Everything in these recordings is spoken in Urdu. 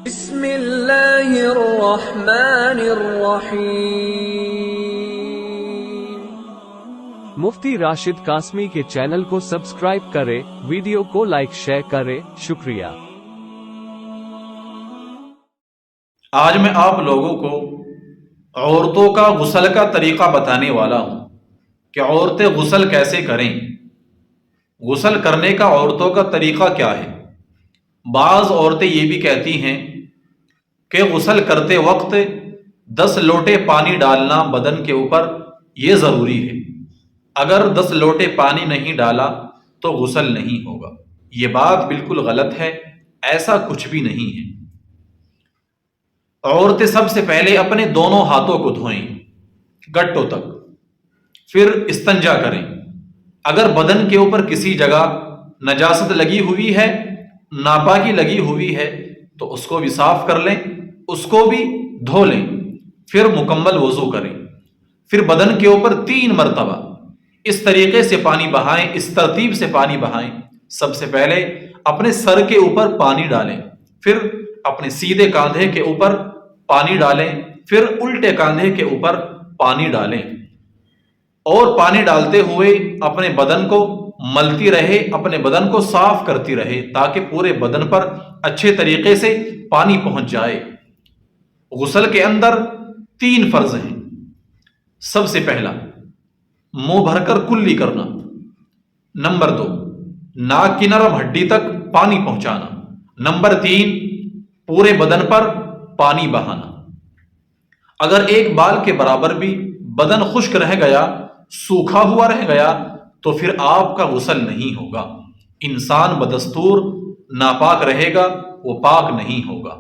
بسم اللہ الرحمن الرحیم۔ مفتی راشد قاسمی کے چینل کو سبسکرائب کریں، ویڈیو کو لائک شیئر کریں، شکریہ۔ آج میں آپ لوگوں کو عورتوں کا غسل کا طریقہ بتانے والا ہوں کہ عورتیں غسل کیسے کریں۔ غسل کرنے کا عورتوں کا طریقہ کیا ہے؟ بعض عورتیں یہ بھی کہتی ہیں کہ غسل کرتے وقت 10 لوٹے پانی ڈالنا بدن کے اوپر یہ ضروری ہے، اگر 10 لوٹے پانی نہیں ڈالا تو غسل نہیں ہوگا۔ یہ بات بالکل غلط ہے، ایسا کچھ بھی نہیں ہے۔ عورتیں سب سے پہلے اپنے دونوں ہاتھوں کو دھوئیں گٹوں تک، پھر استنجا کریں۔ اگر بدن کے اوپر کسی جگہ نجاست لگی ہوئی ہے، ناپاکی لگی ہوئی ہے تو اس کو بھی صاف کر لیں، اس کو بھی دھو لیں، پھر مکمل وضو کریں۔ پھر بدن کے اوپر 3 مرتبہ اس طریقے سے پانی بہائیں، اس ترتیب سے پانی بہائیں۔ سب سے پہلے اپنے سر کے اوپر پانی ڈالیں، پھر اپنے سیدھے کاندھے کے اوپر پانی ڈالیں، پھر الٹے کاندھے کے اوپر پانی ڈالیں، اور پانی ڈالتے ہوئے اپنے بدن کو ملتی رہے، اپنے بدن کو صاف کرتی رہے تاکہ پورے بدن پر اچھے طریقے سے پانی پہنچ جائے۔ غسل کے اندر 3 فرض ہیں۔ سب سے پہلا منہ بھر کر کلی کرنا، نمبر 2 ناک کی نرم ہڈی تک پانی پہنچانا، نمبر 3 پورے بدن پر پانی بہانا۔ اگر ایک بال کے برابر بھی بدن خشک رہ گیا، سوکھا ہوا رہ گیا تو پھر آپ کا غسل نہیں ہوگا۔ انسان بدستور ناپاک رہے گا، وہ پاک نہیں ہوگا۔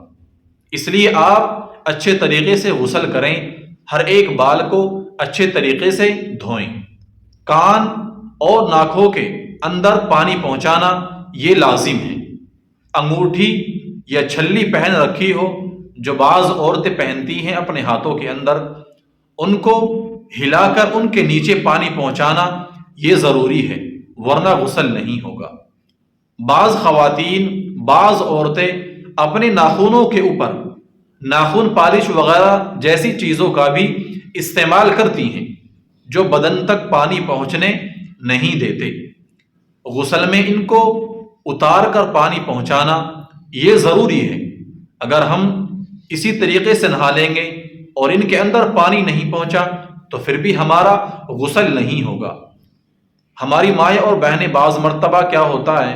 اس لیے آپ اچھے طریقے سے غسل کریں، ہر ایک بال کو اچھے طریقے سے دھوئیں۔ کان اور ناکوں کے اندر پانی پہنچانا یہ لازم ہے۔ انگوٹھی یا چھلی پہن رکھی ہو جو بعض عورتیں پہنتی ہیں اپنے ہاتھوں کے اندر، ان کو ہلا کر ان کے نیچے پانی پہنچانا یہ ضروری ہے، ورنہ غسل نہیں ہوگا۔ بعض خواتین، بعض عورتیں اپنے ناخنوں کے اوپر ناخن پالش وغیرہ جیسی چیزوں کا بھی استعمال کرتی ہیں جو بدن تک پانی پہنچنے نہیں دیتے۔ غسل میں ان کو اتار کر پانی پہنچانا یہ ضروری ہے۔ اگر ہم اسی طریقے سے نہا لیں گے اور ان کے اندر پانی نہیں پہنچا تو پھر بھی ہمارا غسل نہیں ہوگا۔ ہماری مائیں اور بہنیں بعض مرتبہ کیا ہوتا ہے،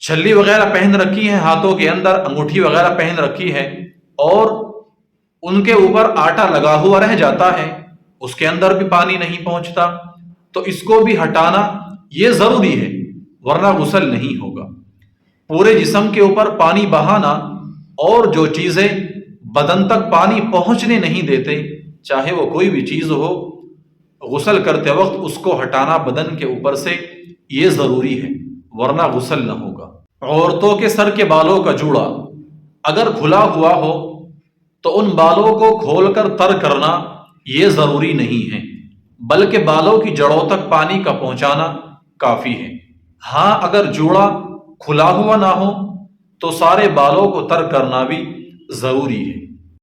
چھلی وغیرہ پہن رکھی ہے ہاتھوں کے اندر، انگوٹھی وغیرہ پہن رکھی ہے اور ان کے اوپر آٹا لگا ہوا رہ جاتا ہے، اس کے اندر بھی پانی نہیں پہنچتا، تو اس کو بھی ہٹانا یہ ضروری ہے، ورنہ غسل نہیں ہوگا۔ پورے جسم کے اوپر پانی بہانا اور جو چیزیں بدن تک پانی پہنچنے نہیں دیتے، چاہے وہ کوئی بھی چیز ہو، غسل کرتے وقت اس کو ہٹانا بدن کے اوپر سے یہ ضروری ہے، ورنہ غسل نہ ہوگا۔ عورتوں کے سر کے بالوں کا جوڑا اگر کھلا ہوا ہو تو ان بالوں کو کھول کر تر کرنا یہ ضروری نہیں ہے، بلکہ بالوں کی جڑوں تک پانی کا پہنچانا کافی ہے۔ ہاں، اگر جوڑا کھلا ہوا نہ ہو تو سارے بالوں کو تر کرنا بھی ضروری ہے۔